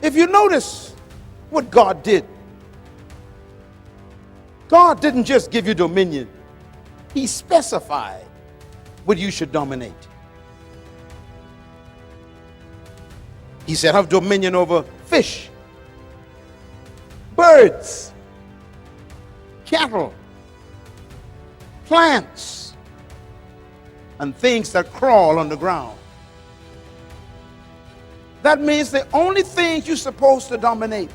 If you notice what God did, God didn't just give you dominion. He specified what you should dominate. He said, have dominion over fish, birds, cattle, plants, and things that crawl on the ground. That means the only things you're supposed to dominate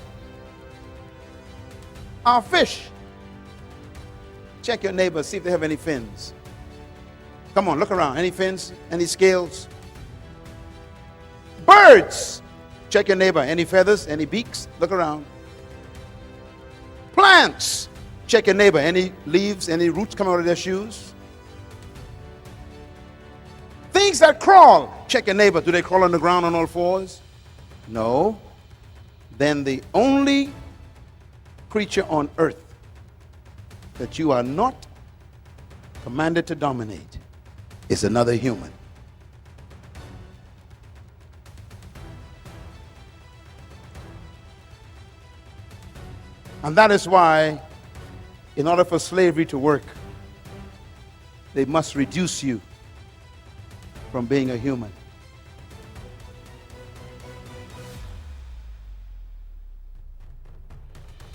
are fish. Check your neighbor, see if they have any fins. Come on, look around. Any fins? Any scales? Birds. Check your neighbor. Any feathers? Any beaks? Look around. Plants. Check your neighbor. Any leaves? Any roots coming out of their shoes? Things that crawl. Check your neighbor. Do they crawl on the ground on all fours? No. Then the only creature on earth that you are not commanded to dominate is another human. And that is why, in order for slavery to work, they must reduce you from being a human.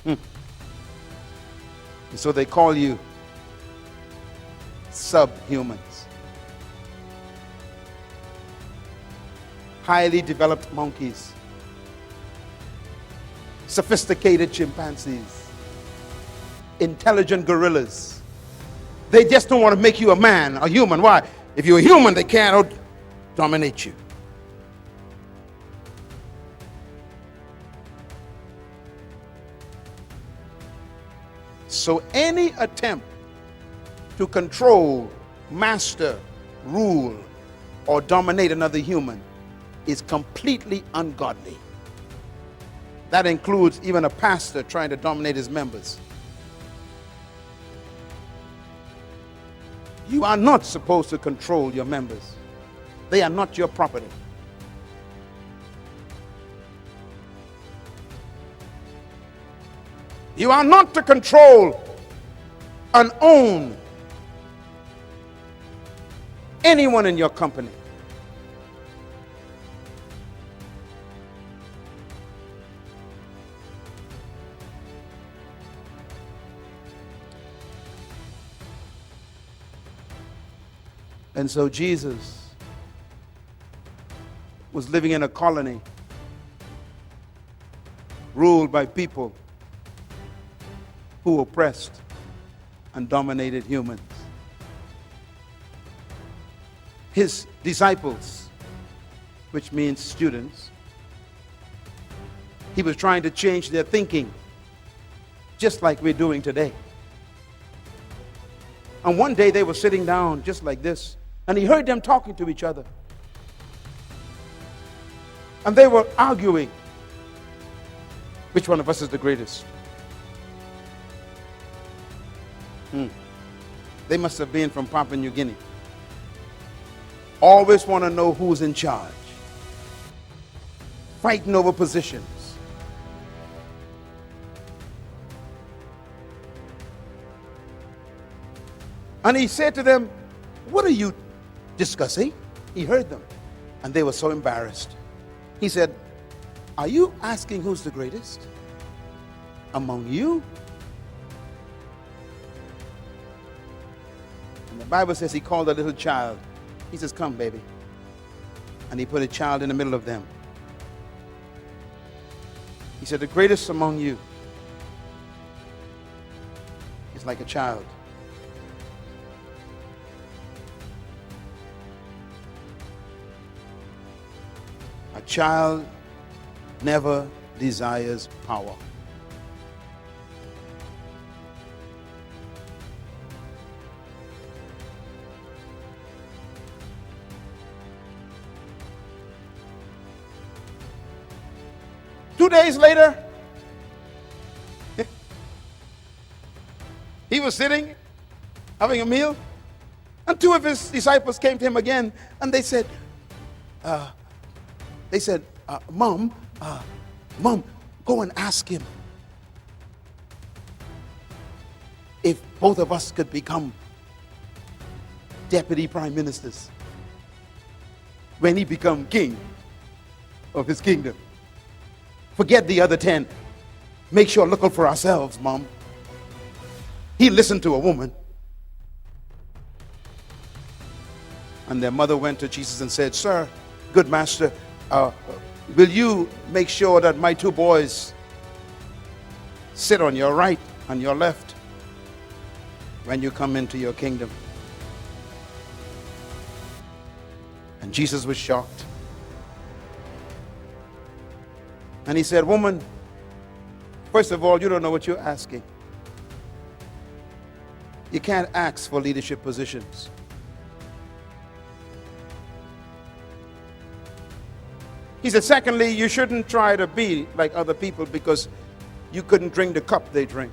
And so they call you subhumans. Highly developed monkeys, sophisticated chimpanzees, intelligent gorillas. They just don't want to make you a man, a human. Why? If you're a human, they can't dominate you. So any attempt to control, master, rule, or dominate another human is completely ungodly. That includes even a pastor trying to dominate his members. You are not supposed to control your members. They are not your property. You are not to control and own anyone in your company. And so Jesus was living in a colony ruled by people who oppressed and dominated humans. His disciples, which means students, he was trying to change their thinking, just like we're doing today. And one day they were sitting down just like this, and he heard them talking to each other. And they were arguing, which one of us is the greatest? They must have been from Papua New Guinea. Always want to know who's in charge. Fighting over positions. And he said to them, "What are you discussing?" He heard them, and they were so embarrassed. He said, "Are you asking who's the greatest among you?" And the Bible says he called a little child. He says, "Come, baby." And he put a child in the middle of them. He said, "The greatest among you is like a child." A child never desires power. Two days later, he was sitting, having a meal, and two of his disciples came to him again, and they said, Mom, Mom, go and ask him if both of us could become deputy prime ministers when he become king of his kingdom. Forget the other 10. Make sure look out for ourselves, Mom. He listened to a woman. And their mother went to Jesus and said, Sir, good master, will you make sure that my 2 boys sit on your right and your left when you come into your kingdom? And Jesus was shocked. And he said, Woman, first of all, you don't know what you're asking. You can't ask for leadership positions. He said, secondly, you shouldn't try to be like other people because you couldn't drink the cup they drink.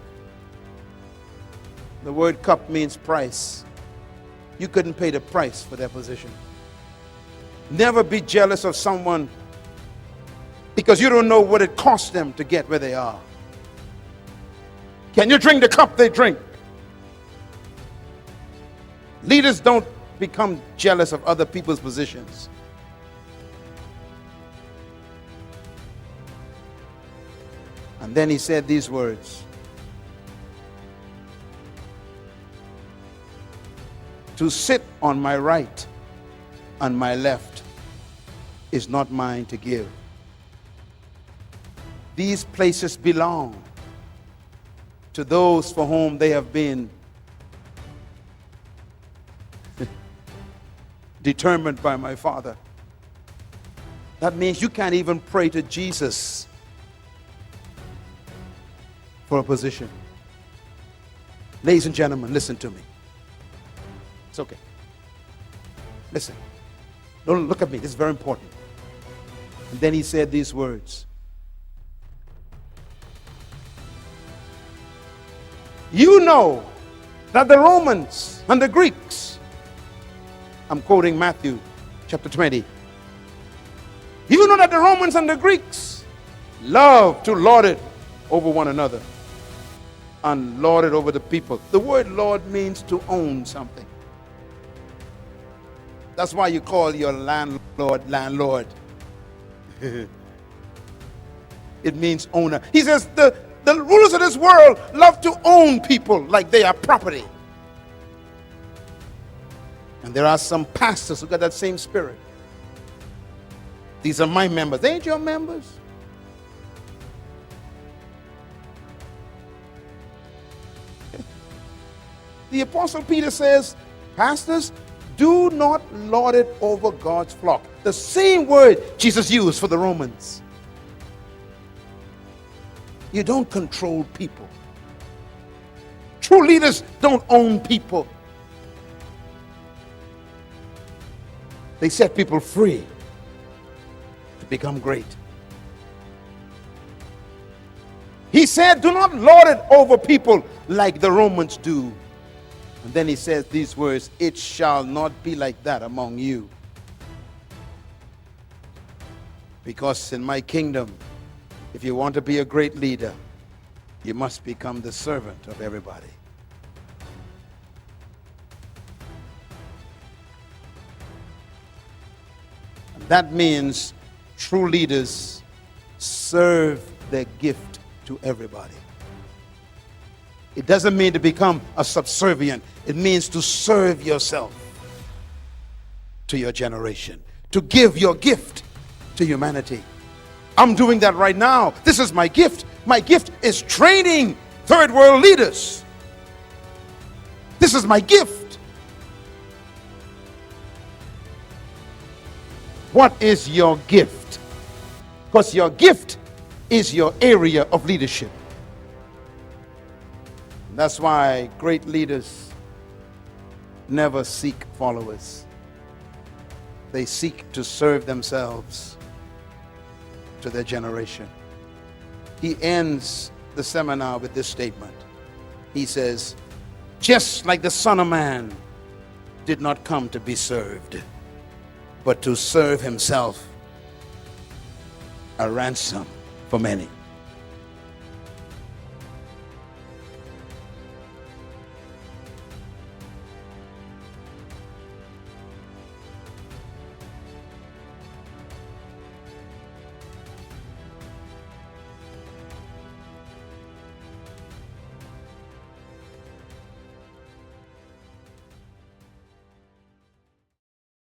The word cup means price. You couldn't pay the price for their position. Never be jealous of someone because you don't know what it cost them to get where they are. Can you drink the cup they drink? Leaders don't become jealous of other people's positions. And then he said these words. To sit on my right and my left is not mine to give. These places belong to those for whom they have been determined by my Father. That means you can't even pray to Jesus for a position. Ladies and gentlemen, listen to me. It's okay. Listen. Don't look at me. This is very important. And then he said these words. You know that the Romans and the Greeks, I'm quoting Matthew chapter 20. You know that the Romans and the Greeks love to lord it over one another and lord it over the people. The word lord means to own something. That's why you call your landlord. It means owner. He says the rulers of this world love to own people like they are property. And there are some pastors who got that same spirit. These are my members. They ain't your members. The Apostle Peter says, pastors, do not lord it over God's flock. The same word Jesus used for the Romans. You don't control people. True leaders don't own people. They set people free to become great. He said, do not lord it over people like the Romans do. And then he says these words, it shall not be like that among you. Because in my kingdom, if you want to be a great leader, you must become the servant of everybody. And that means true leaders serve their gift to everybody. It doesn't mean to become a subservient. It means to serve yourself to your generation, to give your gift to humanity. I'm doing that right now. This is my gift. My gift is training third world leaders. This is my gift. What is your gift? Because your gift is your area of leadership. That's why great leaders never seek followers. They seek to serve themselves to their generation. He ends the seminar with this statement. He says, just like the Son of Man did not come to be served, but to serve himself a ransom for many.